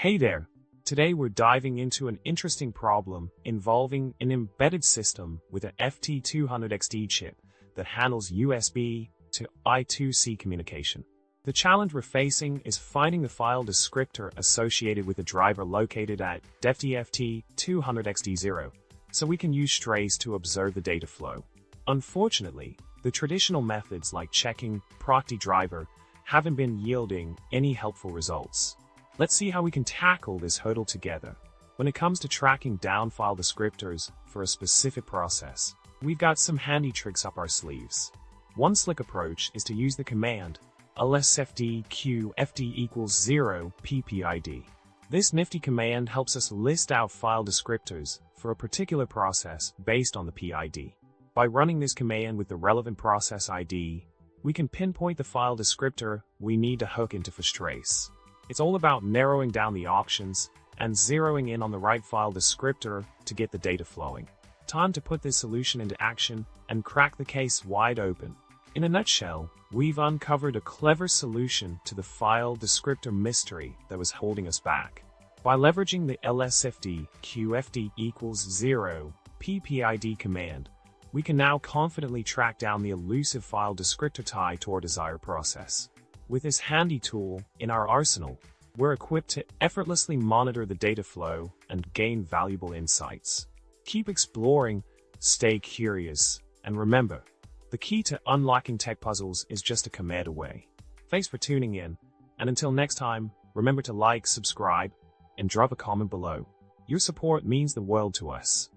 Hey there! Today we're diving into an interesting problem involving an embedded system with an ft200xd chip that handles USB to I2C communication. The challenge we're facing is finding the file descriptor associated with the driver located at ft200xd0, so we can use strace to observe the data flow. Unfortunately, the traditional methods like checking proc driver haven't been yielding any helpful results. Let's see how we can tackle this hurdle together. When it comes to tracking down file descriptors for a specific process, we've got some handy tricks up our sleeves. One slick approach is to use the command lsfd ft equals 0 ppid. This nifty command helps us list out file descriptors for a particular process based on the PID. By running this command with the relevant process ID, we can pinpoint the file descriptor we need to hook into for strace. It's all about narrowing down the options and zeroing in on the right file descriptor to get the data flowing. Time to put this solution into action and crack the case wide open. In a nutshell, we've uncovered a clever solution to the file descriptor mystery that was holding us back. By leveraging the lsfd ft equals 0 ppid command, we can now confidently track down the elusive file descriptor tied to our desired process. With this handy tool in our arsenal, we're equipped to effortlessly monitor the data flow and gain valuable insights. Keep exploring, stay curious, and remember, the key to unlocking tech puzzles is just a command away. Thanks for tuning in, and until next time, remember to like, subscribe, and drop a comment below. Your support means the world to us.